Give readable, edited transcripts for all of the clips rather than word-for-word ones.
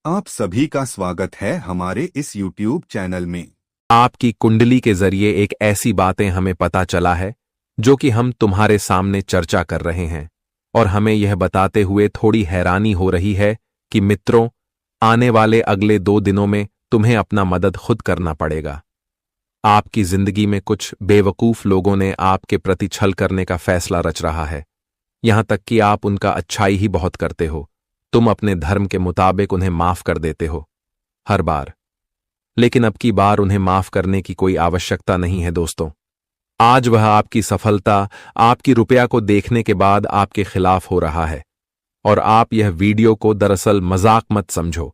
आप सभी का स्वागत है हमारे इस YouTube चैनल में। आपकी कुंडली के जरिए एक ऐसी बातें हमें पता चला है जो कि हम तुम्हारे सामने चर्चा कर रहे हैं, और हमें यह बताते हुए थोड़ी हैरानी हो रही है कि मित्रों, आने वाले अगले 2 दिनों में तुम्हें अपना मदद खुद करना पड़ेगा। आपकी जिंदगी में कुछ बेवकूफ लोगों ने आपके प्रति छल करने का फैसला रच रहा है, यहां तक कि आप उनका अच्छाई ही बहुत करते हो। तुम अपने धर्म के मुताबिक उन्हें माफ कर देते हो हर बार, लेकिन अब की बार उन्हें माफ करने की कोई आवश्यकता नहीं है दोस्तों। आज वह आपकी सफलता, आपकी रुपया को देखने के बाद आपके खिलाफ हो रहा है, और आप यह वीडियो को दरअसल मजाक मत समझो,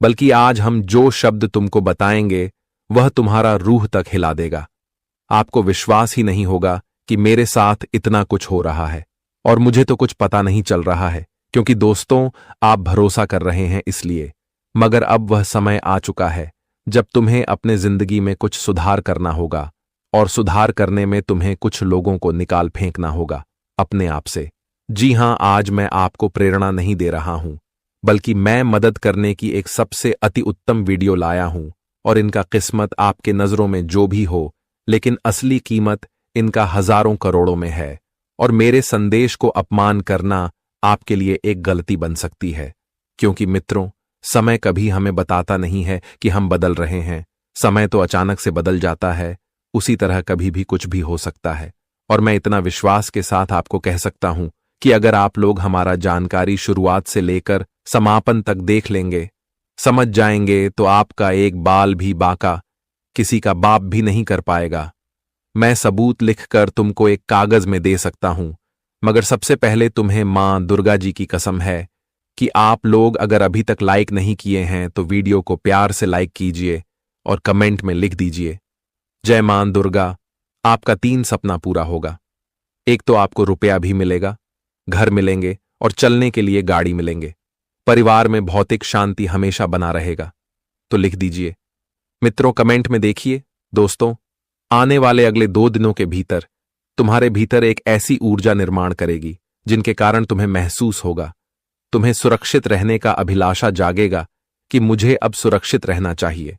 बल्कि आज हम जो शब्द तुमको बताएंगे वह तुम्हारा रूह तक हिला देगा। आपको विश्वास ही नहीं होगा कि मेरे साथ इतना कुछ हो रहा है, और मुझे तो कुछ पता नहीं चल रहा है, क्योंकि दोस्तों आप भरोसा कर रहे हैं इसलिए। मगर अब वह समय आ चुका है जब तुम्हें अपने जिंदगी में कुछ सुधार करना होगा, और सुधार करने में तुम्हें कुछ लोगों को निकाल फेंकना होगा अपने आप से। जी हां, आज मैं आपको प्रेरणा नहीं दे रहा हूं, बल्कि मैं मदद करने की एक सबसे अति उत्तम वीडियो लाया हूं, और इनका किस्मत आपके नजरों में जो भी हो, लेकिन असली कीमत इनका हजारों करोड़ों में है। और मेरे संदेश को अपमान करना आपके लिए एक गलती बन सकती है, क्योंकि मित्रों, समय कभी हमें बताता नहीं है कि हम बदल रहे हैं। समय तो अचानक से बदल जाता है, उसी तरह कभी भी कुछ भी हो सकता है। और मैं इतना विश्वास के साथ आपको कह सकता हूं कि अगर आप लोग हमारा जानकारी शुरुआत से लेकर समापन तक देख लेंगे, समझ जाएंगे, तो आपका एक बाल भी बाका किसी का बाप भी नहीं कर पाएगा। मैं सबूत लिखकर तुमको एक कागज में दे सकता हूं, मगर सबसे पहले तुम्हें मां दुर्गा जी की कसम है कि आप लोग अगर अभी तक लाइक नहीं किए हैं तो वीडियो को प्यार से लाइक कीजिए और कमेंट में लिख दीजिए, जय मां दुर्गा। आपका 3 सपना पूरा होगा। एक तो आपको रुपया भी मिलेगा, घर मिलेंगे, और चलने के लिए गाड़ी मिलेंगे। परिवार में भौतिक शांति हमेशा बना रहेगा। तो लिख दीजिए मित्रों, कमेंट में देखिए। दोस्तों, आने वाले अगले 2 दिनों के भीतर तुम्हारे भीतर एक ऐसी ऊर्जा निर्माण करेगी जिनके कारण तुम्हें महसूस होगा, तुम्हें सुरक्षित रहने का अभिलाषा जागेगा कि मुझे अब सुरक्षित रहना चाहिए।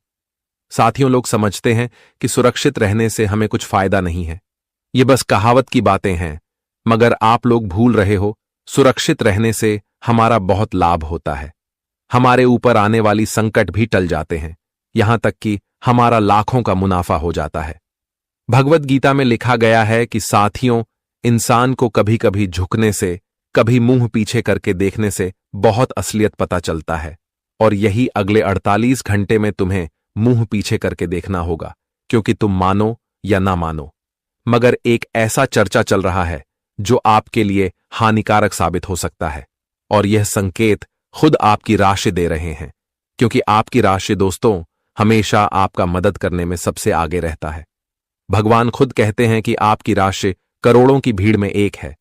साथियों, लोग समझते हैं कि सुरक्षित रहने से हमें कुछ फायदा नहीं है, ये बस कहावत की बातें हैं, मगर आप लोग भूल रहे हो, सुरक्षित रहने से हमारा बहुत लाभ होता है। हमारे ऊपर आने वाली संकट भी टल जाते हैं, यहां तक कि हमारा लाखों का मुनाफा हो जाता है। भगवत गीता में लिखा गया है कि साथियों, इंसान को कभी कभी झुकने से, कभी मुंह पीछे करके देखने से बहुत असलियत पता चलता है, और यही अगले 48 घंटे में तुम्हें मुंह पीछे करके देखना होगा, क्योंकि तुम मानो या ना मानो, मगर एक ऐसा चर्चा चल रहा है जो आपके लिए हानिकारक साबित हो सकता है। और यह संकेत खुद आपकी राशि दे रहे हैं, क्योंकि आपकी राशि दोस्तों हमेशा आपका मदद करने में सबसे आगे रहता है। भगवान खुद कहते हैं कि आपकी राशि करोड़ों की भीड़ में एक है।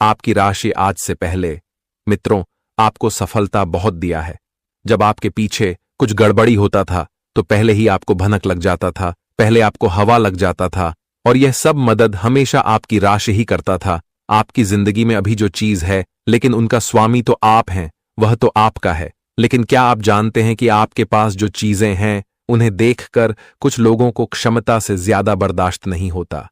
आपकी राशि आज से पहले मित्रों आपको सफलता बहुत दिया है। जब आपके पीछे कुछ गड़बड़ी होता था तो पहले ही आपको भनक लग जाता था, पहले आपको हवा लग जाता था, और यह सब मदद हमेशा आपकी राशि ही करता था। आपकी जिंदगी में अभी जो चीज है, लेकिन उनका स्वामी तो आप हैं, वह तो आपका है। लेकिन क्या आप जानते हैं कि आपके पास जो चीजें हैं उन्हें देखकर कुछ लोगों को क्षमता से ज्यादा बर्दाश्त नहीं होता।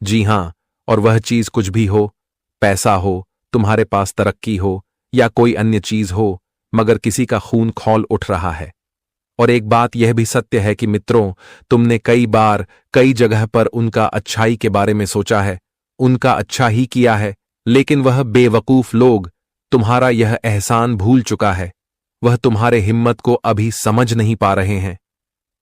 जी हां, और वह चीज कुछ भी हो, पैसा हो, तुम्हारे पास तरक्की हो, या कोई अन्य चीज हो, मगर किसी का खून खौल उठ रहा है। और एक बात यह भी सत्य है कि मित्रों, तुमने कई बार कई जगह पर उनका अच्छाई के बारे में सोचा है, उनका अच्छा ही किया है, लेकिन वह बेवकूफ लोग तुम्हारा यह एहसान भूल चुका है। वह तुम्हारे हिम्मत को अभी समझ नहीं पा रहे हैं।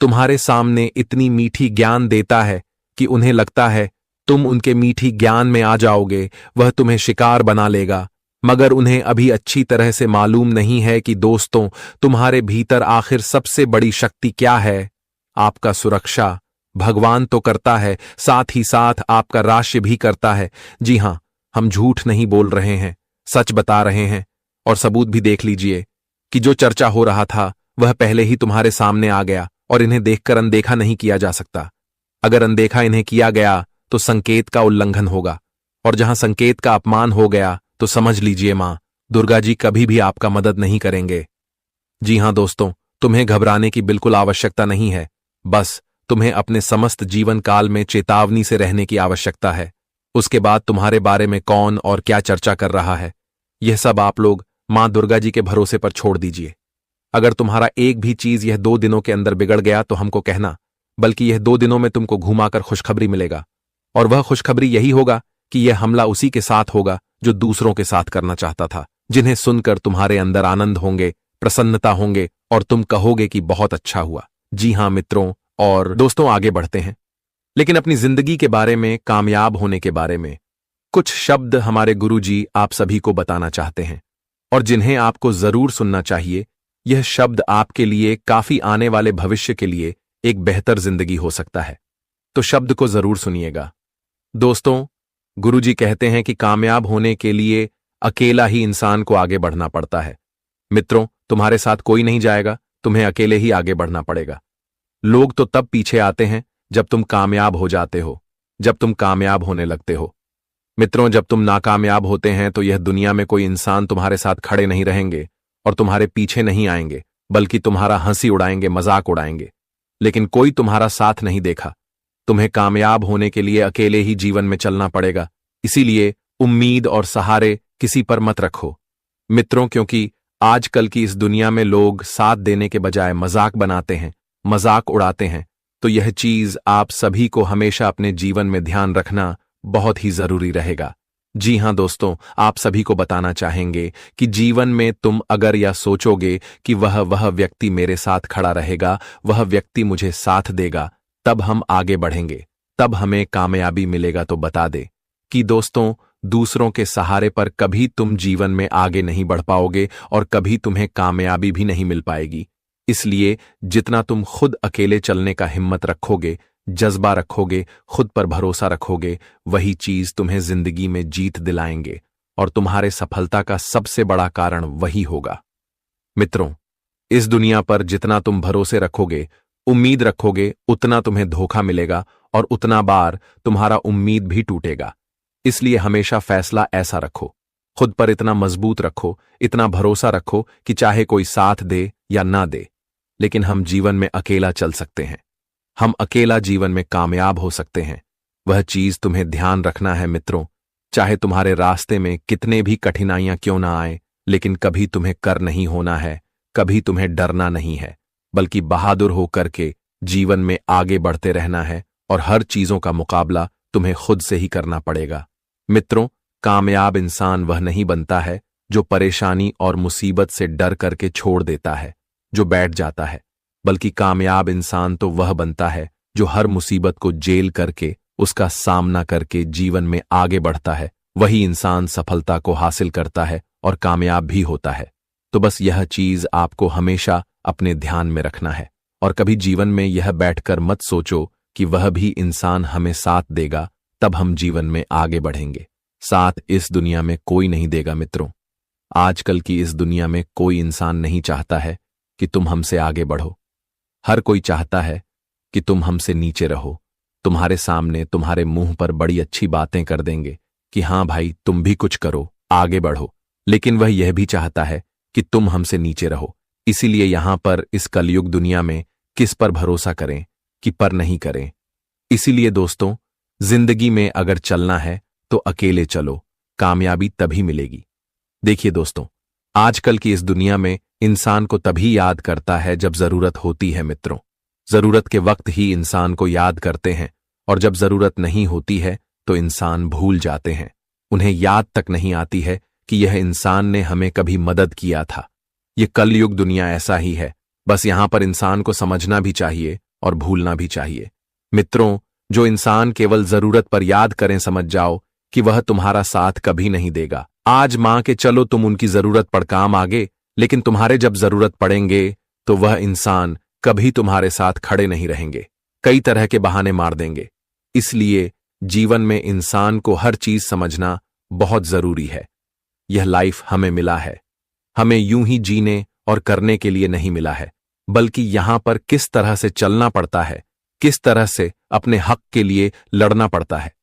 तुम्हारे सामने इतनी मीठी ज्ञान देता है कि उन्हें लगता है तुम उनके मीठी ज्ञान में आ जाओगे, वह तुम्हें शिकार बना लेगा। मगर उन्हें अभी अच्छी तरह से मालूम नहीं है कि दोस्तों, तुम्हारे भीतर आखिर सबसे बड़ी शक्ति क्या है। आपका सुरक्षा भगवान तो करता है, साथ ही साथ आपका राशि भी करता है। जी हां, हम झूठ नहीं बोल रहे हैं, सच बता रहे हैं। और सबूत भी देख लीजिए कि जो चर्चा हो रहा था वह पहले ही तुम्हारे सामने आ गया, और इन्हें देखकर अनदेखा नहीं किया जा सकता। अगर अनदेखा इन्हें किया गया तो संकेत का उल्लंघन होगा, और जहां संकेत का अपमान हो गया तो समझ लीजिए मां दुर्गा जी कभी भी आपका मदद नहीं करेंगे। जी हाँ दोस्तों, तुम्हें घबराने की बिल्कुल आवश्यकता नहीं है। बस तुम्हें अपने समस्त जीवन काल में चेतावनी से रहने की आवश्यकता है। उसके बाद तुम्हारे बारे में कौन और क्या चर्चा कर रहा है, यह सब आप लोग मां दुर्गा जी के भरोसे पर छोड़ दीजिए। अगर तुम्हारा एक भी चीज यह 2 दिनों के अंदर बिगड़ गया तो हमको कहना, बल्कि यह 2 दिनों में तुमको घुमाकर खुशखबरी मिलेगा। और वह खुशखबरी यही होगा कि यह हमला उसी के साथ होगा जो दूसरों के साथ करना चाहता था, जिन्हें सुनकर तुम्हारे अंदर आनंद होंगे, प्रसन्नता होंगे और तुम कहोगे कि बहुत अच्छा हुआ। जी हां मित्रों और दोस्तों, आगे बढ़ते हैं। लेकिन अपनी जिंदगी के बारे में, कामयाब होने के बारे में कुछ शब्द हमारे गुरुजी आप सभी को बताना चाहते हैं और जिन्हें आपको जरूर सुनना चाहिए। यह शब्द आपके लिए काफी आने वाले भविष्य के लिए एक बेहतर जिंदगी हो सकता है, तो शब्द को जरूर सुनिएगा। दोस्तों, गुरुजी कहते हैं कि कामयाब होने के लिए अकेला ही इंसान को आगे बढ़ना पड़ता है। मित्रों, तुम्हारे साथ कोई नहीं जाएगा, तुम्हें अकेले ही आगे बढ़ना पड़ेगा। लोग तो तब पीछे आते हैं जब तुम कामयाब हो जाते हो, जब तुम कामयाब होने लगते हो। मित्रों, जब तुम नाकामयाब होते हैं तो यह दुनिया में कोई इंसान तुम्हारे साथ खड़े नहीं रहेंगे और तुम्हारे पीछे नहीं आएंगे, बल्कि तुम्हारा हंसी उड़ाएंगे, मजाक उड़ाएंगे। लेकिन कोई तुम्हारा साथ नहीं देखा। तुम्हें कामयाब होने के लिए अकेले ही जीवन में चलना पड़ेगा। इसीलिए उम्मीद और सहारे किसी पर मत रखो मित्रों, क्योंकि आजकल की इस दुनिया में लोग साथ देने के बजाय मजाक बनाते हैं, मजाक उड़ाते हैं। तो यह चीज आप सभी को हमेशा अपने जीवन में ध्यान रखना बहुत ही जरूरी रहेगा। जी हां दोस्तों, आप सभी को बताना चाहेंगे कि जीवन में तुम अगर यह सोचोगे कि वह व्यक्ति मेरे साथ खड़ा रहेगा, वह व्यक्ति मुझे साथ देगा, तब हम आगे बढ़ेंगे, तब हमें कामयाबी मिलेगा, तो बता दे कि दोस्तों, दूसरों के सहारे पर कभी तुम जीवन में आगे नहीं बढ़ पाओगे और कभी तुम्हें कामयाबी भी नहीं मिल पाएगी। इसलिए जितना तुम खुद अकेले चलने का हिम्मत रखोगे, जज्बा रखोगे, खुद पर भरोसा रखोगे, वही चीज तुम्हें जिंदगी में जीत दिलाएंगे और तुम्हारे सफलता का सबसे बड़ा कारण वही होगा। मित्रों, इस दुनिया पर जितना तुम भरोसे रखोगे, उम्मीद रखोगे, उतना तुम्हें धोखा मिलेगा और उतना बार तुम्हारा उम्मीद भी टूटेगा। इसलिए हमेशा फैसला ऐसा रखो, खुद पर इतना मजबूत रखो, इतना भरोसा रखो कि चाहे कोई साथ दे या ना दे, लेकिन हम जीवन में अकेला चल सकते हैं, हम अकेला जीवन में कामयाब हो सकते हैं। वह चीज तुम्हें ध्यान रखना है मित्रों। चाहे तुम्हारे रास्ते में कितने भी कठिनाइयां क्यों ना आए, लेकिन कभी तुम्हें कर नहीं होना है, कभी तुम्हें डरना नहीं है, बल्कि बहादुर होकर के जीवन में आगे बढ़ते रहना है और हर चीजों का मुकाबला तुम्हें खुद से ही करना पड़ेगा। मित्रों, कामयाब इंसान वह नहीं बनता है जो परेशानी और मुसीबत से डर करके छोड़ देता है, जो बैठ जाता है, बल्कि कामयाब इंसान तो वह बनता है जो हर मुसीबत को झेल करके, उसका सामना करके जीवन में आगे बढ़ता है। वही इंसान सफलता को हासिल करता है और कामयाब भी होता है। तो बस यह चीज आपको हमेशा अपने ध्यान में रखना है और कभी जीवन में यह बैठकर मत सोचो कि वह भी इंसान हमें साथ देगा, तब हम जीवन में आगे बढ़ेंगे। साथ इस दुनिया में कोई नहीं देगा मित्रों। आजकल की इस दुनिया में कोई इंसान नहीं चाहता है कि तुम हमसे आगे बढ़ो। हर कोई चाहता है कि तुम हमसे नीचे रहो। तुम्हारे सामने, तुम्हारे मुंह पर बड़ी अच्छी बातें कर देंगे कि हां भाई, तुम भी कुछ करो, आगे बढ़ो, लेकिन वह यह भी चाहता है कि तुम हमसे नीचे रहो। इसीलिए यहां पर इस कलयुग दुनिया में किस पर भरोसा करें कि पर नहीं करें। इसीलिए दोस्तों, जिंदगी में अगर चलना है तो अकेले चलो, कामयाबी तभी मिलेगी। देखिए दोस्तों, आजकल की इस दुनिया में इंसान को तभी याद करता है जब जरूरत होती है मित्रों। जरूरत के वक्त ही इंसान को याद करते हैं और जब जरूरत नहीं होती है तो इंसान भूल जाते हैं। उन्हें याद तक नहीं आती है कि यह इंसान ने हमें कभी मदद किया था। यह कलयुग दुनिया ऐसा ही है। बस यहां पर इंसान को समझना भी चाहिए और भूलना भी चाहिए। मित्रों, जो इंसान केवल जरूरत पर याद करें, समझ जाओ कि वह तुम्हारा साथ कभी नहीं देगा। आज मान के चलो तुम उनकी जरूरत पर काम आगे, लेकिन तुम्हारे जब जरूरत पड़ेंगे तो वह इंसान कभी तुम्हारे साथ खड़े नहीं रहेंगे, कई तरह के बहाने मार देंगे। इसलिए जीवन में इंसान को हर चीज समझना बहुत जरूरी है। यह लाइफ हमें मिला है, हमें यूं ही जीने और करने के लिए नहीं मिला है, बल्कि यहां पर किस तरह से चलना पड़ता है, किस तरह से अपने हक के लिए लड़ना पड़ता है।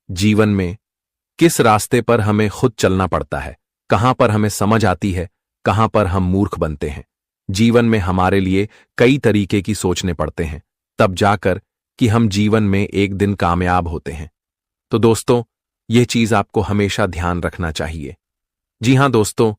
जीवन में किस रास्ते पर हमें खुद चलना पड़ता है, कहां पर हमें समझ आती है, कहां पर हम मूर्ख बनते हैं। जीवन में हमारे लिए कई तरीके की सोचने पड़ते हैं, तब जाकर कि हम जीवन में एक दिन कामयाब होते हैं। तो दोस्तों, यह चीज आपको हमेशा ध्यान रखना चाहिए। जी हां दोस्तों,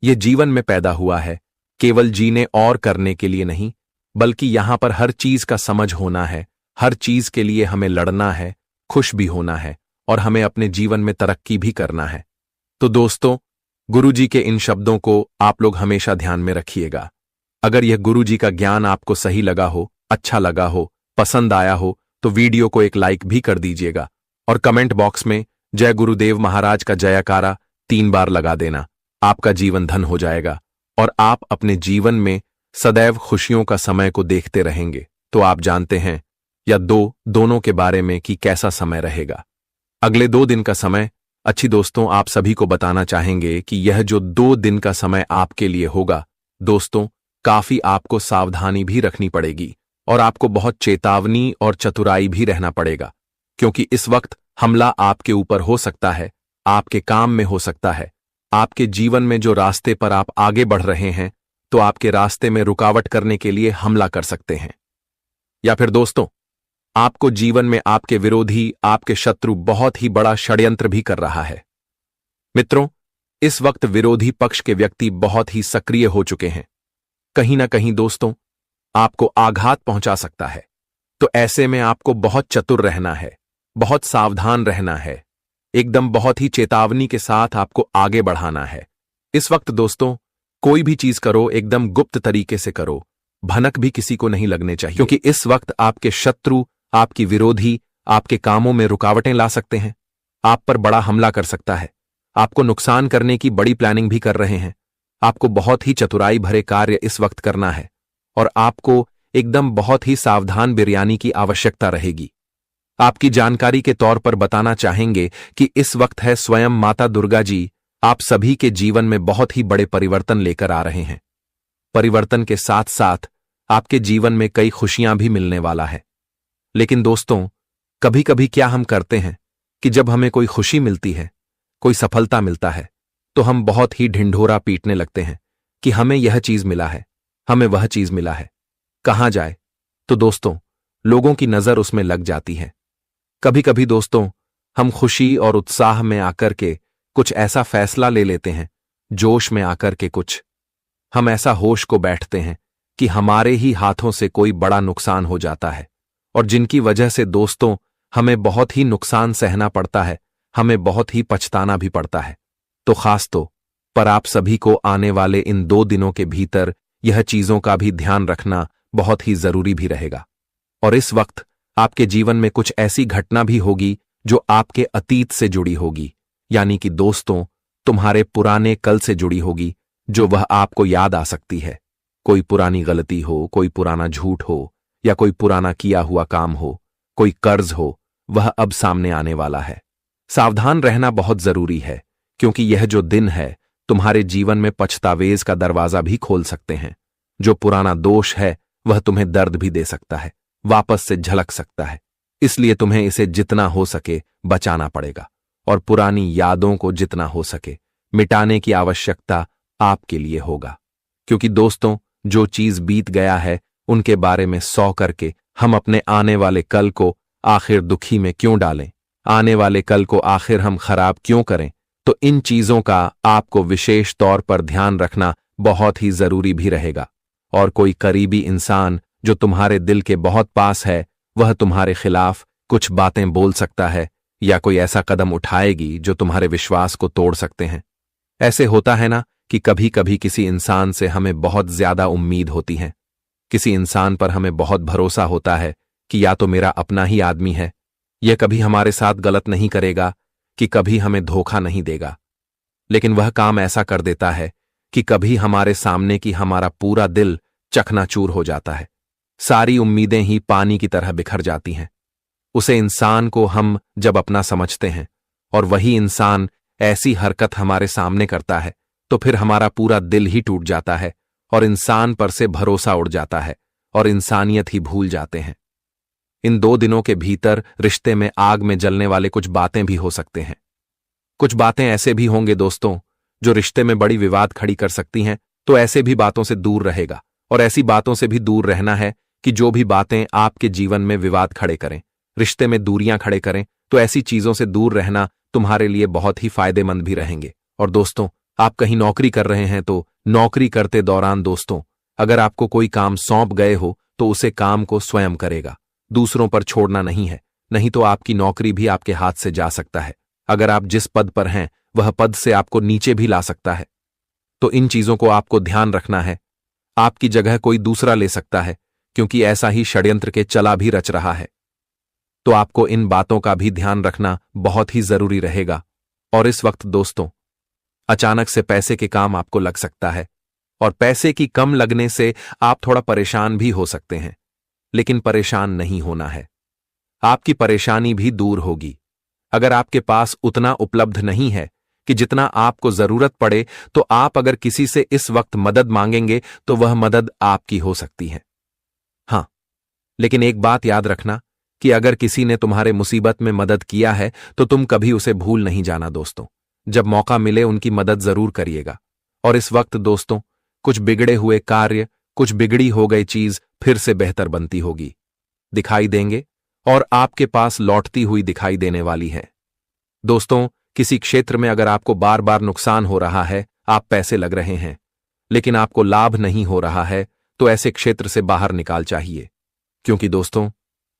यह जीवन में पैदा हुआ है, केवल जीने और करने के लिए नहीं, बल्कि यहां पर हर चीज का समझ होना है, हर चीज के लिए हमें लड़ना है, खुश भी होना है और हमें अपने जीवन में तरक्की भी करना है। तो दोस्तों, गुरुजी के इन शब्दों को आप लोग हमेशा ध्यान में रखिएगा। अगर यह गुरुजी का ज्ञान आपको सही लगा हो, अच्छा लगा हो, पसंद आया हो, तो वीडियो को एक लाइक भी कर दीजिएगा और कमेंट बॉक्स में जय गुरुदेव महाराज का जयकारा 3 बार लगा देना। आपका जीवन धन हो जाएगा और आप अपने जीवन में सदैव खुशियों का समय को देखते रहेंगे। तो आप जानते हैं या दोनों के बारे में कि कैसा समय रहेगा। अगले 2 दिन का समय अच्छी दोस्तों, आप सभी को बताना चाहेंगे कि यह जो 2 दिन का समय आपके लिए होगा दोस्तों, काफी आपको सावधानी भी रखनी पड़ेगी और आपको बहुत चेतावनी और चतुराई भी रहना पड़ेगा, क्योंकि इस वक्त हमला आपके ऊपर हो सकता है, आपके काम में हो सकता है, आपके जीवन में जो रास्ते पर आप आगे बढ़ रहे हैं, तो आपके रास्ते में रुकावट करने के लिए हमला कर सकते हैं। या फिर दोस्तों, आपको जीवन में आपके विरोधी, आपके शत्रु बहुत ही बड़ा षड्यंत्र भी कर रहा है। मित्रों, इस वक्त विरोधी पक्ष के व्यक्ति बहुत ही सक्रिय हो चुके हैं। कहीं ना कहीं दोस्तों, आपको आघात पहुंचा सकता है। तो ऐसे में आपको बहुत चतुर रहना है, बहुत सावधान रहना है, एकदम बहुत ही चेतावनी के साथ आपको आगे बढ़ाना है। इस वक्त दोस्तों, कोई भी चीज करो एकदम गुप्त तरीके से करो, भनक भी किसी को नहीं लगने चाहिए, क्योंकि इस वक्त आपके शत्रु, आपकी विरोधी आपके कामों में रुकावटें ला सकते हैं, आप पर बड़ा हमला कर सकता है, आपको नुकसान करने की बड़ी प्लानिंग भी कर रहे हैं। आपको बहुत ही चतुराई भरे कार्य इस वक्त करना है और आपको एकदम बहुत ही सावधान बिरयानी की आवश्यकता रहेगी। आपकी जानकारी के तौर पर बताना चाहेंगे कि इस वक्त है स्वयं माता दुर्गा जी आप सभी के जीवन में बहुत ही बड़े परिवर्तन लेकर आ रहे हैं। परिवर्तन के साथ साथ आपके जीवन में कई खुशियां भी मिलने वाला है। लेकिन दोस्तों, कभी कभी क्या हम करते हैं कि जब हमें कोई खुशी मिलती है, कोई सफलता मिलता है, तो हम बहुत ही ढिंढोरा पीटने लगते हैं कि हमें यह चीज मिला है, हमें वह चीज मिला है, कहां जाए। तो दोस्तों, लोगों की नजर उसमें लग जाती है। कभी कभी दोस्तों, हम खुशी और उत्साह में आकर के कुछ ऐसा फैसला ले लेते हैं, जोश में आकर के हम ऐसा होश को बैठते हैं कि हमारे ही हाथों से कोई बड़ा नुकसान हो जाता है और जिनकी वजह से दोस्तों हमें बहुत ही नुकसान सहना पड़ता है, हमें बहुत ही पछताना भी पड़ता है। तो खास तो पर आप सभी को आने वाले इन 2 दिनों के भीतर यह चीजों का भी ध्यान रखना बहुत ही जरूरी भी रहेगा। और इस वक्त आपके जीवन में कुछ ऐसी घटना भी होगी जो आपके अतीत से जुड़ी होगी, यानी कि दोस्तों तुम्हारे पुराने कल से जुड़ी होगी, जो वह आपको याद आ सकती है। कोई पुरानी गलती हो, कोई पुराना झूठ हो, या कोई पुराना किया हुआ काम हो, कोई कर्ज हो, वह अब सामने आने वाला है। सावधान रहना बहुत जरूरी है, क्योंकि यह जो दिन है तुम्हारे जीवन में पछतावेज का दरवाजा भी खोल सकते हैं। जो पुराना दोष है वह तुम्हें दर्द भी दे सकता है, वापस से झलक सकता है। इसलिए तुम्हें इसे जितना हो सके बचाना पड़ेगा और पुरानी यादों को जितना हो सके मिटाने की आवश्यकता आपके लिए होगा। क्योंकि दोस्तों, जो चीज बीत गया है उनके बारे में 100 करके हम अपने आने वाले कल को आखिर दुखी में क्यों डालें, आने वाले कल को आखिर हम खराब क्यों करें। तो इन चीजों का आपको विशेष तौर पर ध्यान रखना बहुत ही जरूरी भी रहेगा। और कोई करीबी इंसान जो तुम्हारे दिल के बहुत पास है, वह तुम्हारे खिलाफ कुछ बातें बोल सकता है या कोई ऐसा कदम उठाएगी जो तुम्हारे विश्वास को तोड़ सकते हैं। ऐसे होता है ना कि कभी कभी किसी इंसान से हमें बहुत ज्यादा उम्मीद होती है, किसी इंसान पर हमें बहुत भरोसा होता है कि या तो मेरा अपना ही आदमी है, यह कभी हमारे साथ गलत नहीं करेगा, कि कभी हमें धोखा नहीं देगा। लेकिन वह काम ऐसा कर देता है कि कभी हमारे सामने की हमारा पूरा दिल चकनाचूर हो जाता है, सारी उम्मीदें ही पानी की तरह बिखर जाती हैं। उसे इंसान को हम जब अपना समझते हैं और वही इंसान ऐसी हरकत हमारे सामने करता है, तो फिर हमारा पूरा दिल ही टूट जाता है और इंसान पर से भरोसा उड़ जाता है और इंसानियत ही भूल जाते हैं। इन 2 दिनों के भीतर रिश्ते में आग में जलने वाले कुछ बातें भी हो सकते हैं। कुछ बातें ऐसे भी होंगे दोस्तों जो रिश्ते में बड़ी विवाद खड़ी कर सकती हैं, तो ऐसे भी बातों से दूर रहेगा और ऐसी बातों से भी दूर रहना है कि जो भी बातें आपके जीवन में विवाद खड़े करें, रिश्ते में दूरियां खड़े करें। तो ऐसी चीजों से दूर रहना तुम्हारे लिए बहुत ही फायदेमंद भी रहेंगे। और दोस्तों, आप कहीं नौकरी कर रहे हैं तो नौकरी करते दौरान दोस्तों, अगर आपको कोई काम सौंप गए हो तो उसे काम को स्वयं करेगा, दूसरों पर छोड़ना नहीं है, नहीं तो आपकी नौकरी भी आपके हाथ से जा सकता है। अगर आप जिस पद पर हैं वह पद से आपको नीचे भी ला सकता है। तो इन चीजों को आपको ध्यान रखना है। आपकी जगह कोई दूसरा ले सकता है, क्योंकि ऐसा ही षड्यंत्र के चला भी रच रहा है। तो आपको इन बातों का भी ध्यान रखना बहुत ही जरूरी रहेगा। और इस वक्त दोस्तों, अचानक से पैसे के काम आपको लग सकता है, और पैसे की कम लगने से आप थोड़ा परेशान भी हो सकते हैं। लेकिन परेशान नहीं होना है, आपकी परेशानी भी दूर होगी। अगर आपके पास उतना उपलब्ध नहीं है कि जितना आपको जरूरत पड़े, तो आप अगर किसी से इस वक्त मदद मांगेंगे तो वह मदद आपकी हो सकती है। हां, लेकिन एक बात याद रखना कि अगर किसी ने तुम्हारे मुसीबत में मदद किया है तो तुम कभी उसे भूल नहीं जाना दोस्तों। जब मौका मिले उनकी मदद जरूर करिएगा। और इस वक्त दोस्तों, कुछ बिगड़े हुए कार्य, कुछ बिगड़ी हो गई चीज फिर से बेहतर बनती होगी, दिखाई देंगे और आपके पास लौटती हुई दिखाई देने वाली है। दोस्तों, किसी क्षेत्र में अगर आपको बार बार नुकसान हो रहा है, आप पैसे लग रहे हैं लेकिन आपको लाभ नहीं हो रहा है, तो ऐसे क्षेत्र से बाहर निकाल चाहिए। क्योंकि दोस्तों,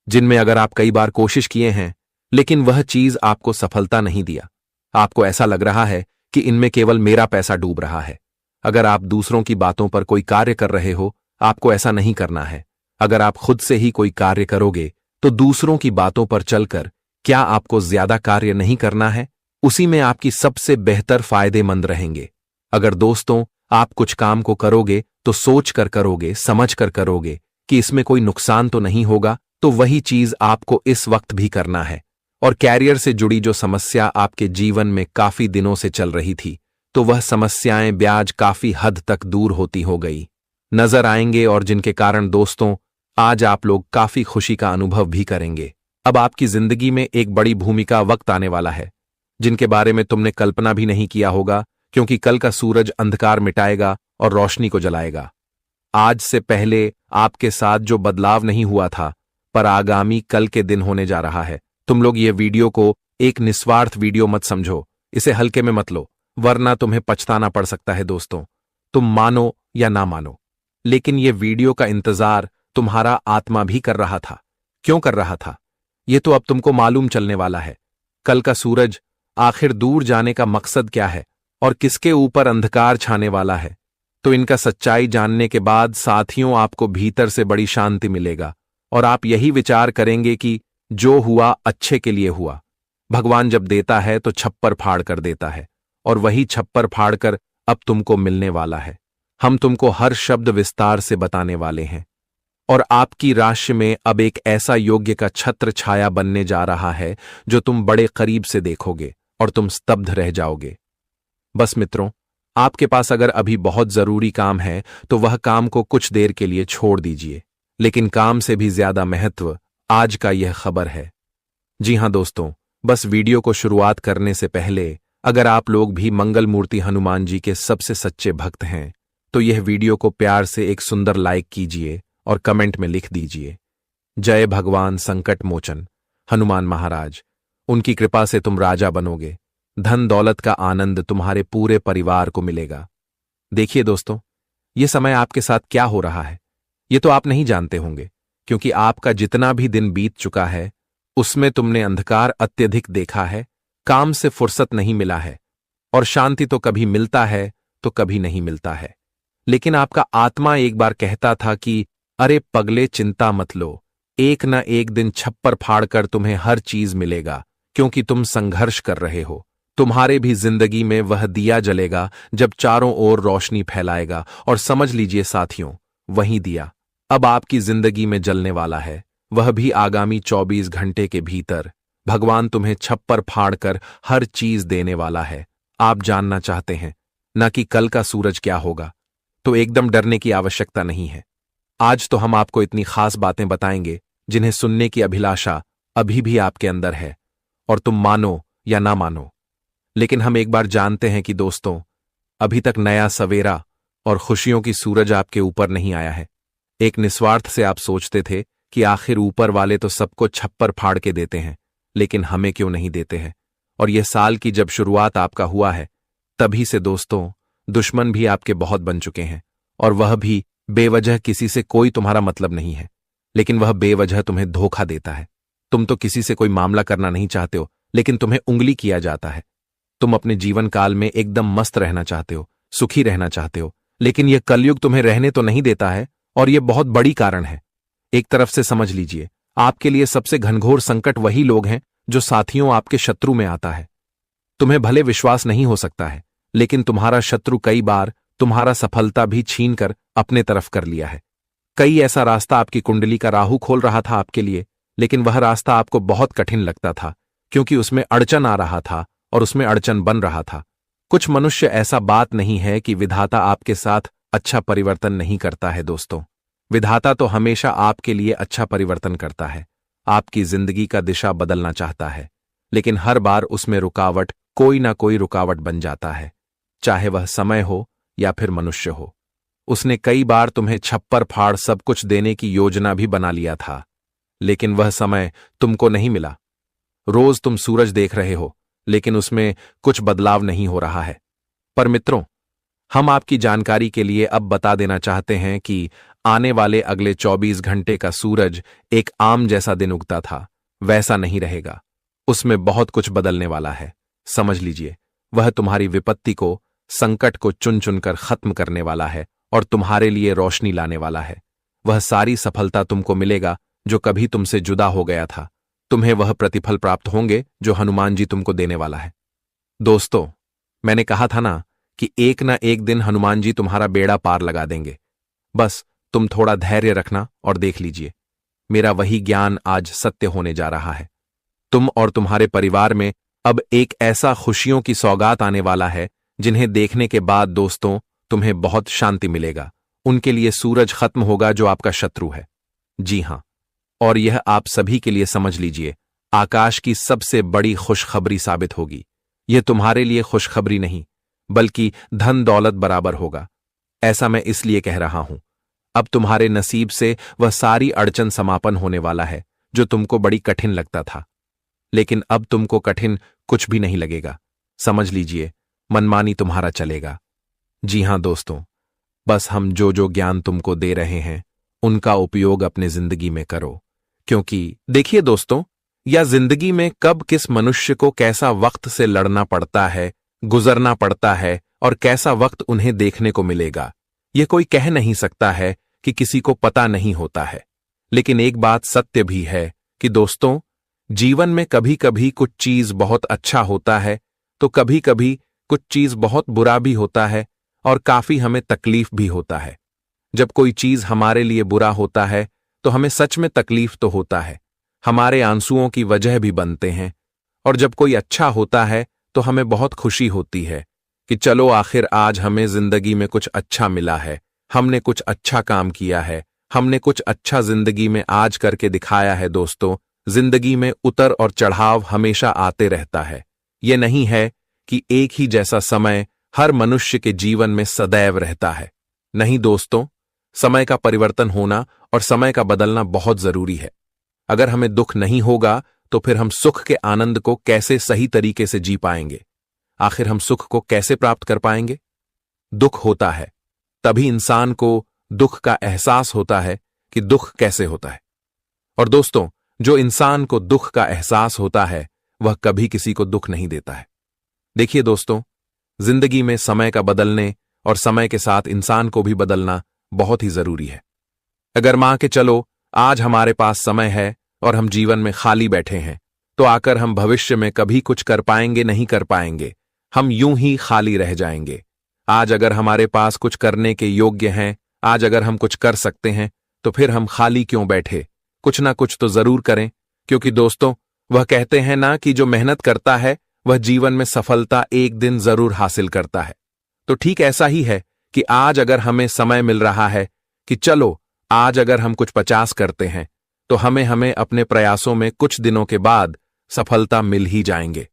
जिनमें अगर आप कई बार कोशिश किए हैं लेकिन वह चीज आपको सफलता नहीं दिया, आपको ऐसा लग रहा है कि इनमें केवल मेरा पैसा डूब रहा है। अगर आप दूसरों की बातों पर कोई कार्य कर रहे हो, आपको ऐसा नहीं करना है। अगर आप खुद से ही कोई कार्य करोगे तो दूसरों की बातों पर चलकर क्या आपको ज्यादा कार्य नहीं करना है? उसी में आपकी सबसे बेहतर फायदेमंद रहेंगे। अगर दोस्तों आप कुछ काम को करोगे तो सोच कर करोगे, समझ कर करोगे कि इसमें कोई नुकसान तो नहीं होगा, तो वही चीज आपको इस वक्त भी करना है। और कैरियर से जुड़ी जो समस्या आपके जीवन में काफी दिनों से चल रही थी, तो वह समस्याएं ब्याज काफी हद तक दूर होती हो गई नजर आएंगे, और जिनके कारण दोस्तों आज आप लोग काफी खुशी का अनुभव भी करेंगे। अब आपकी जिंदगी में एक बड़ी भूमिका वक्त आने वाला है, जिनके बारे में तुमने कल्पना भी नहीं किया होगा, क्योंकि कल का सूरज अंधकार मिटाएगा और रोशनी को जलाएगा। आज से पहले आपके साथ जो बदलाव नहीं हुआ था, पर आगामी कल के दिन होने जा रहा है। तुम लोग ये वीडियो को एक निस्वार्थ वीडियो मत समझो, इसे हल्के में मत लो, वरना तुम्हें पछताना पड़ सकता है दोस्तों। तुम मानो या ना मानो, लेकिन ये वीडियो का इंतजार तुम्हारा आत्मा भी कर रहा था। क्यों कर रहा था, ये तो अब तुमको मालूम चलने वाला है। कल का सूरज आखिर दूर जाने का मकसद क्या है और किसके ऊपर अंधकार छाने वाला है, तो इनका सच्चाई जानने के बाद साथियों आपको भीतर से बड़ी शांति मिलेगा, और आप यही विचार करेंगे कि जो हुआ अच्छे के लिए हुआ। भगवान जब देता है तो छप्पर फाड़ कर देता है, और वही छप्पर फाड़ कर अब तुमको मिलने वाला है। हम तुमको हर शब्द विस्तार से बताने वाले हैं, और आपकी राशि में अब एक ऐसा योग्य का छत्र छाया बनने जा रहा है जो तुम बड़े करीब से देखोगे और तुम स्तब्ध रह जाओगे। बस मित्रों, आपके पास अगर अभी बहुत जरूरी काम है तो वह काम को कुछ देर के लिए छोड़ दीजिए, लेकिन काम से भी ज्यादा महत्व आज का यह खबर है। जी हां दोस्तों, बस वीडियो को शुरुआत करने से पहले अगर आप लोग भी मंगल मूर्ति हनुमान जी के सबसे सच्चे भक्त हैं तो यह वीडियो को प्यार से एक सुंदर लाइक कीजिए और कमेंट में लिख दीजिए, जय भगवान संकट मोचन हनुमान महाराज। उनकी कृपा से तुम राजा बनोगे, धन दौलत का आनंद तुम्हारे पूरे परिवार को मिलेगा। देखिए दोस्तों, ये समय आपके साथ क्या हो रहा है ये तो आप नहीं जानते होंगे, क्योंकि आपका जितना भी दिन बीत चुका है उसमें तुमने अंधकार अत्यधिक देखा है, काम से फुर्सत नहीं मिला है, और शांति तो कभी मिलता है तो कभी नहीं मिलता है। लेकिन आपका आत्मा एक बार कहता था कि अरे पगले चिंता मत लो, एक न एक दिन छप्पर फाड़कर तुम्हें हर चीज मिलेगा, क्योंकि तुम संघर्ष कर रहे हो। तुम्हारे भी जिंदगी में वह दिया जलेगा जब चारों ओर रोशनी फैलाएगा, और समझ लीजिए साथियों, वही दिया अब आपकी जिंदगी में जलने वाला है, वह भी आगामी 24 घंटे के भीतर। भगवान तुम्हें छप्पर फाड़कर हर चीज देने वाला है। आप जानना चाहते हैं ना कि कल का सूरज क्या होगा, तो एकदम डरने की आवश्यकता नहीं है। आज तो हम आपको इतनी खास बातें बताएंगे जिन्हें सुनने की अभिलाषा अभी भी आपके अंदर है, और तुम मानो या ना मानो, लेकिन हम एक बार जानते हैं कि दोस्तों, अभी तक नया सवेरा और खुशियों की सूरज आपके ऊपर नहीं आया है। एक निस्वार्थ से आप सोचते थे कि आखिर ऊपर वाले तो सबको छप्पर फाड़ के देते हैं, लेकिन हमें क्यों नहीं देते हैं। और यह साल की जब शुरुआत आपका हुआ है, तभी से दोस्तों दुश्मन भी आपके बहुत बन चुके हैं, और वह भी बेवजह। किसी से कोई तुम्हारा मतलब नहीं है, लेकिन वह बेवजह तुम्हें धोखा देता है। तुम तो किसी से कोई मामला करना नहीं चाहते हो, लेकिन तुम्हें उंगली किया जाता है। तुम अपने जीवन काल में एकदम मस्त रहना चाहते हो, सुखी रहना चाहते हो, लेकिन यह कलयुग तुम्हें रहने तो नहीं देता है, और यह बहुत बड़ी कारण है। एक तरफ से समझ लीजिए, आपके लिए सबसे घनघोर संकट वही लोग हैं जो साथियों आपके शत्रु में आता है। तुम्हें भले विश्वास नहीं हो सकता है, लेकिन तुम्हारा शत्रु कई बार तुम्हारा सफलता भी छीन कर अपने तरफ कर लिया है। कई ऐसा रास्ता आपकी कुंडली का राहु खोल रहा था आपके लिए, लेकिन वह रास्ता आपको बहुत कठिन लगता था, क्योंकि उसमें अड़चन आ रहा था और उसमें अड़चन बन रहा था। कुछ मनुष्य ऐसा बात नहीं है कि विधाता आपके साथ अच्छा परिवर्तन नहीं करता है दोस्तों। विधाता तो हमेशा आपके लिए अच्छा परिवर्तन करता है, आपकी जिंदगी का दिशा बदलना चाहता है, लेकिन हर बार उसमें रुकावट, कोई ना कोई रुकावट बन जाता है, चाहे वह समय हो या फिर मनुष्य हो। उसने कई बार तुम्हें छप्पर फाड़ सब कुछ देने की योजना भी बना लिया था, लेकिन वह समय तुमको नहीं मिला। रोज तुम सूरज देख रहे हो, लेकिन उसमें कुछ बदलाव नहीं हो रहा है। पर मित्रों, हम आपकी जानकारी के लिए अब बता देना चाहते हैं कि आने वाले अगले 24 घंटे का सूरज एक आम जैसा दिन उगता था, वैसा नहीं रहेगा। उसमें बहुत कुछ बदलने वाला है। समझ लीजिए, वह तुम्हारी विपत्ति को, संकट को चुन चुनकर खत्म करने वाला है और तुम्हारे लिए रोशनी लाने वाला है। वह सारी सफलता तुमको मिलेगा जो कभी तुमसे जुदा हो गया था। तुम्हें वह प्रतिफल प्राप्त होंगे जो हनुमान जी तुमको देने वाला है। दोस्तों, मैंने कहा था ना कि एक ना एक दिन हनुमान जी तुम्हारा बेड़ा पार लगा देंगे। बस तुम थोड़ा धैर्य रखना और देख लीजिए, मेरा वही ज्ञान आज सत्य होने जा रहा है। तुम और तुम्हारे परिवार में अब एक ऐसा खुशियों की सौगात आने वाला है जिन्हें देखने के बाद दोस्तों तुम्हें बहुत शांति मिलेगा। उनके लिए सूरज खत्म होगा जो आपका शत्रु है। जी हां, और यह आप सभी के लिए समझ लीजिए, आकाश की सबसे बड़ी खुशखबरी साबित होगी। यह तुम्हारे लिए खुशखबरी नहीं, बल्कि धन दौलत बराबर होगा। ऐसा मैं इसलिए कह रहा हूं, अब तुम्हारे नसीब से वह सारी अड़चन समापन होने वाला है जो तुमको बड़ी कठिन लगता था। लेकिन अब तुमको कठिन कुछ भी नहीं लगेगा। समझ लीजिए, मनमानी तुम्हारा चलेगा। जी हां दोस्तों, बस हम जो जो ज्ञान तुमको दे रहे हैं उनका उपयोग अपने जिंदगी में करो, क्योंकि देखिए दोस्तों, या जिंदगी में कब किस मनुष्य को कैसा वक्त से लड़ना पड़ता है, गुजरना पड़ता है, और कैसा वक्त उन्हें देखने को मिलेगा, यह कोई कह नहीं सकता है कि किसी को पता नहीं होता है। लेकिन एक बात सत्य भी है कि दोस्तों, जीवन में कभी कभी कुछ चीज बहुत अच्छा होता है, तो कभी कभी कुछ चीज बहुत बुरा भी होता है, और काफी हमें तकलीफ भी होता है। जब कोई चीज हमारे लिए बुरा होता है तो हमें सच में तकलीफ तो होता है, हमारे आंसुओं की वजह भी बनते हैं। और जब कोई अच्छा होता है तो हमें बहुत खुशी होती है कि चलो आखिर आज हमें जिंदगी में कुछ अच्छा मिला है, हमने कुछ अच्छा काम किया है, हमने कुछ अच्छा जिंदगी में आज करके दिखाया है। दोस्तों, जिंदगी में उतर और चढ़ाव हमेशा आते रहता है। यह नहीं है कि एक ही जैसा समय हर मनुष्य के जीवन में सदैव रहता है। नहीं दोस्तों, समय का परिवर्तन होना और समय का बदलना बहुत जरूरी है। अगर हमें दुख नहीं होगा तो फिर हम सुख के आनंद को कैसे सही तरीके से जी पाएंगे? आखिर हम सुख को कैसे प्राप्त कर पाएंगे? दुख होता है, तभी इंसान को दुख का एहसास होता है कि दुख कैसे होता है। और दोस्तों, जो इंसान को दुख का एहसास होता है वह कभी किसी को दुख नहीं देता है। देखिए दोस्तों, जिंदगी में समय का बदलने और समय के साथ इंसान को भी बदलना बहुत ही जरूरी है। अगर मान के चलो आज हमारे पास समय है और हम जीवन में खाली बैठे हैं, तो आकर हम भविष्य में कभी कुछ कर पाएंगे नहीं कर पाएंगे, हम यूं ही खाली रह जाएंगे। आज अगर हमारे पास कुछ करने के योग्य हैं, आज अगर हम कुछ कर सकते हैं, तो फिर हम खाली क्यों बैठे? कुछ ना कुछ तो जरूर करें, क्योंकि दोस्तों वह कहते हैं ना कि जो मेहनत करता है वह जीवन में सफलता एक दिन जरूर हासिल करता है। तो ठीक ऐसा ही है कि आज अगर हमें समय मिल रहा है कि चलो आज अगर हम कुछ 50 करते हैं, तो हमें अपने प्रयासों में कुछ दिनों के बाद सफलता मिल ही जाएंगे।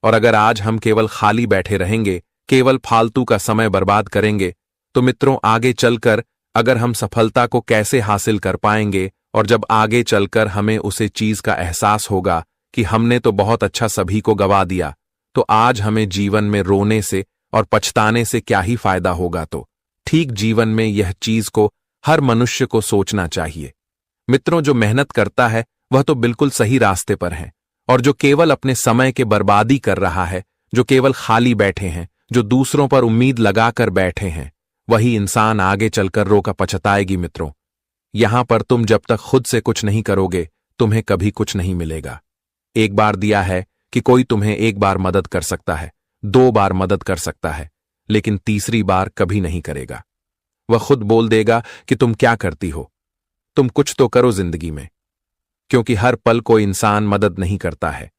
और अगर आज हम केवल खाली बैठे रहेंगे, केवल फालतू का समय बर्बाद करेंगे, तो मित्रों आगे चलकर अगर हम सफलता को कैसे हासिल कर पाएंगे और जब आगे चलकर हमें उसे चीज का एहसास होगा कि हमने तो बहुत अच्छा सभी को गवा दिया, तो आज हमें जीवन में रोने से और पछताने से क्या ही फायदा होगा। तो ठीक जीवन में यह चीज को हर मनुष्य को सोचना चाहिए। मित्रों जो मेहनत करता है वह तो बिल्कुल सही रास्ते पर है, और जो केवल अपने समय के बर्बादी कर रहा है, जो केवल खाली बैठे हैं, जो दूसरों पर उम्मीद लगाकर बैठे हैं, वही इंसान आगे चलकर रोका पछताएगी। मित्रों यहां पर तुम जब तक खुद से कुछ नहीं करोगे तुम्हें कभी कुछ नहीं मिलेगा। एक बार दिया है कि कोई तुम्हें एक बार मदद कर सकता है, 2 बार मदद कर सकता है, लेकिन तीसरी बार कभी नहीं करेगा। वह खुद बोल देगा कि तुम क्या करती हो, तुम कुछ तो करो जिंदगी में, क्योंकि हर पल कोई इंसान मदद नहीं करता है।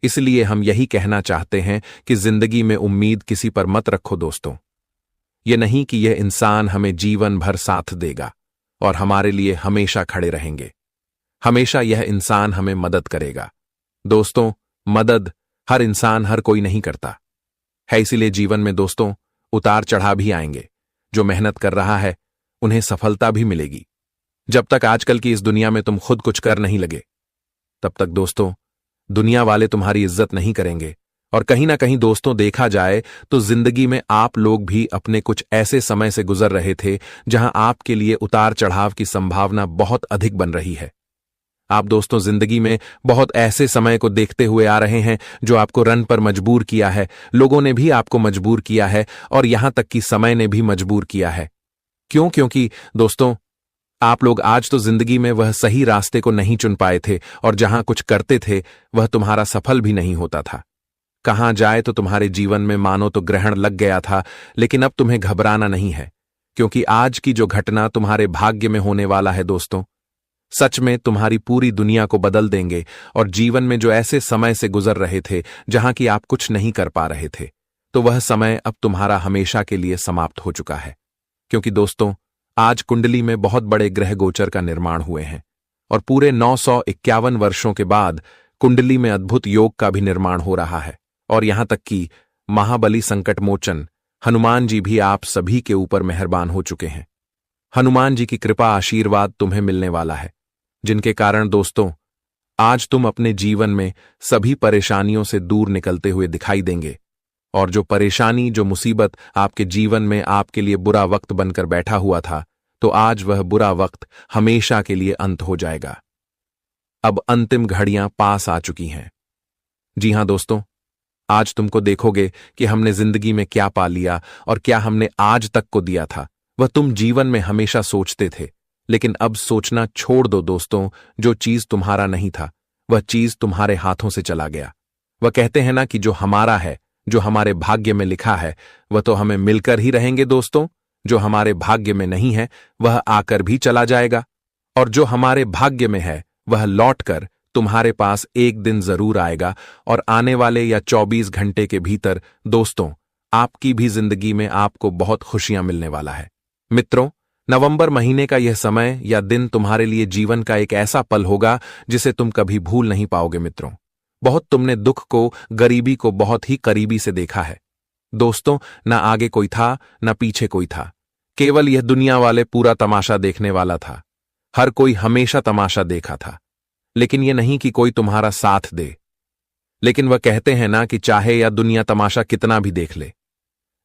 इसलिए हम यही कहना चाहते हैं कि जिंदगी में उम्मीद किसी पर मत रखो दोस्तों। यह नहीं कि यह इंसान हमें जीवन भर साथ देगा और हमारे लिए हमेशा खड़े रहेंगे। हमेशा यह इंसान हमें मदद करेगा। दोस्तों मदद हर इंसान हर कोई नहीं करता है, इसीलिए जीवन में दोस्तों उतार चढ़ाव भी आएंगे। जो मेहनत कर रहा है उन्हें सफलता भी मिलेगी। जब तक आजकल की इस दुनिया में तुम खुद कुछ कर नहीं लगे तब तक दोस्तों दुनिया वाले तुम्हारी इज्जत नहीं करेंगे। और कहीं ना कहीं दोस्तों देखा जाए तो जिंदगी में आप लोग भी अपने कुछ ऐसे समय से गुजर रहे थे जहां आपके लिए उतार चढ़ाव की संभावना बहुत अधिक बन रही है। आप दोस्तों जिंदगी में बहुत ऐसे समय को देखते हुए आ रहे हैं जो आपको रन पर मजबूर किया है, लोगों ने भी आपको मजबूर किया है और यहां तक कि समय ने भी मजबूर किया है। क्यों? क्योंकि दोस्तों आप लोग आज तो जिंदगी में वह सही रास्ते को नहीं चुन पाए थे और जहां कुछ करते थे वह तुम्हारा सफल भी नहीं होता था। कहां जाए तो तुम्हारे जीवन में मानो तो ग्रहण लग गया था, लेकिन अब तुम्हें घबराना नहीं है, क्योंकि आज की जो घटना तुम्हारे भाग्य में होने वाला है दोस्तों, सच में तुम्हारी पूरी दुनिया को बदल देंगे। और जीवन में जो ऐसे समय से गुजर रहे थे जहां कि आप कुछ नहीं कर पा रहे थे, तो वह समय अब तुम्हारा हमेशा के लिए समाप्त हो चुका है। क्योंकि दोस्तों आज कुंडली में बहुत बड़े ग्रह गोचर का निर्माण हुए हैं और पूरे 951 वर्षों के बाद कुंडली में अद्भुत योग का भी निर्माण हो रहा है। और यहां तक कि महाबली संकट मोचन हनुमान जी भी आप सभी के ऊपर मेहरबान हो चुके हैं। हनुमान जी की कृपा आशीर्वाद तुम्हें मिलने वाला है, जिनके कारण दोस्तों आज तुम अपने जीवन में सभी परेशानियों से दूर निकलते हुए दिखाई देंगे। और जो परेशानी, जो मुसीबत आपके जीवन में आपके लिए बुरा वक्त बनकर बैठा हुआ था, तो आज वह बुरा वक्त हमेशा के लिए अंत हो जाएगा। अब अंतिम घड़ियां पास आ चुकी हैं। जी हां दोस्तों, आज तुमको देखोगे कि हमने जिंदगी में क्या पा लिया और क्या हमने आज तक को दिया था, वह तुम जीवन में हमेशा सोचते थे। लेकिन अब सोचना छोड़ दो दोस्तों। जो चीज तुम्हारा नहीं था वह चीज तुम्हारे हाथों से चला गया। वह कहते हैं ना कि जो हमारा है, जो हमारे भाग्य में लिखा है, वह तो हमें मिलकर ही रहेंगे दोस्तों। जो हमारे भाग्य में नहीं है वह आकर भी चला जाएगा, और जो हमारे भाग्य में है वह लौटकर तुम्हारे पास एक दिन जरूर आएगा। और आने वाले या 24 घंटे के भीतर दोस्तों आपकी भी जिंदगी में आपको बहुत खुशियां मिलने वाला है। मित्रों नवंबर महीने का यह समय या दिन तुम्हारे लिए जीवन का एक ऐसा पल होगा जिसे तुम कभी भूल नहीं पाओगे। मित्रों बहुत तुमने दुख को, गरीबी को बहुत ही करीबी से देखा है दोस्तों। न आगे कोई था न पीछे कोई था, केवल यह दुनिया वाले पूरा तमाशा देखने वाला था। हर कोई हमेशा तमाशा देखा था, लेकिन यह नहीं कि कोई तुम्हारा साथ दे। लेकिन वह कहते हैं ना कि चाहे या दुनिया तमाशा कितना भी देख ले,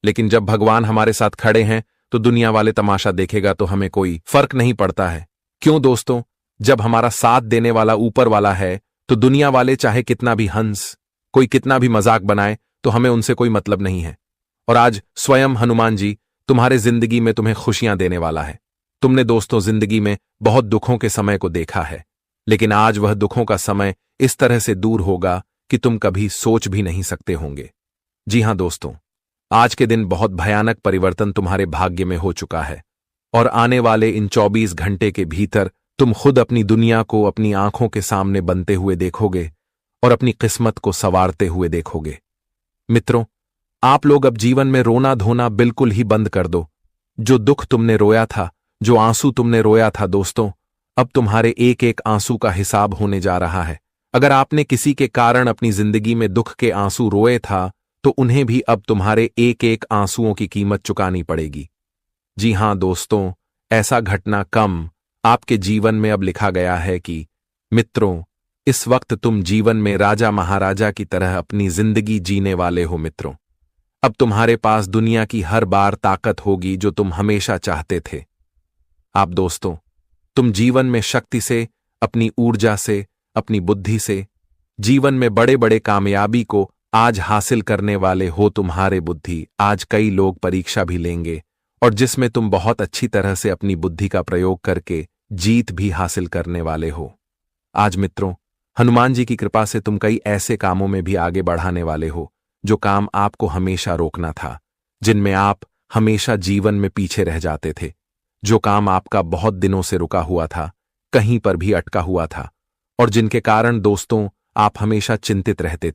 लेकिन जब भगवान हमारे साथ खड़े हैं तो दुनिया वाले तमाशा देखेगा तो हमें कोई फर्क नहीं पड़ता है। क्यों दोस्तों? जब हमारा साथ देने वाला ऊपर वाला है तो दुनिया वाले चाहे कितना भी हंस, कोई कितना भी मजाक बनाए, तो हमें उनसे कोई मतलब नहीं है। और आज स्वयं हनुमान जी तुम्हारे जिंदगी में तुम्हें खुशियां देने वाला है। तुमने दोस्तों जिंदगी में बहुत दुखों के समय को देखा है, लेकिन आज वह दुखों का समय इस तरह से दूर होगा कि तुम कभी सोच भी नहीं सकते होंगे। जी हां दोस्तों, आज के दिन बहुत भयानक परिवर्तन तुम्हारे भाग्य में हो चुका है, और आने वाले इन 24 घंटे के भीतर तुम खुद अपनी दुनिया को अपनी आंखों के सामने बनते हुए देखोगे और अपनी किस्मत को संवारते हुए देखोगे। मित्रों आप लोग अब जीवन में रोना धोना बिल्कुल ही बंद कर दो। जो दुख तुमने रोया था, जो आंसू तुमने रोया था दोस्तों, अब तुम्हारे एक एक आंसू का हिसाब होने जा रहा है। अगर आपने किसी के कारण अपनी जिंदगी में दुख के आंसू रोए था तो उन्हें भी अब तुम्हारे एक एक आंसुओं की कीमत चुकानी पड़ेगी। जी हां दोस्तों, ऐसा घटना कम आपके जीवन में अब लिखा गया है कि मित्रों, इस वक्त तुम जीवन में राजा महाराजा की तरह अपनी जिंदगी जीने वाले हो मित्रों। अब तुम्हारे पास दुनिया की हर बार ताकत होगी जो तुम हमेशा चाहते थे। आप दोस्तों, तुम जीवन में शक्ति से, अपनी ऊर्जा से, अपनी बुद्धि से, जीवन में बड़े बड़े कामयाबी को आज हासिल करने वाले हो। तुम्हारे बुद्धि आज कई लोग परीक्षा भी लेंगे और जिसमें तुम बहुत अच्छी तरह से अपनी बुद्धि का प्रयोग करके जीत भी हासिल करने वाले हो। आज मित्रों, हनुमान जी की कृपा से तुम कई ऐसे कामों में भी आगे बढ़ाने वाले हो जो काम आपको हमेशा रोकना था, जिनमें आप हमेशा जीवन में पीछे रह जाते थे, जो काम आपका बहुत दिनों से रुका हुआ था, कहीं पर भी अटका हुआ था और जिनके कारण दोस्तों आप हमेशा चिंतित रहते थे।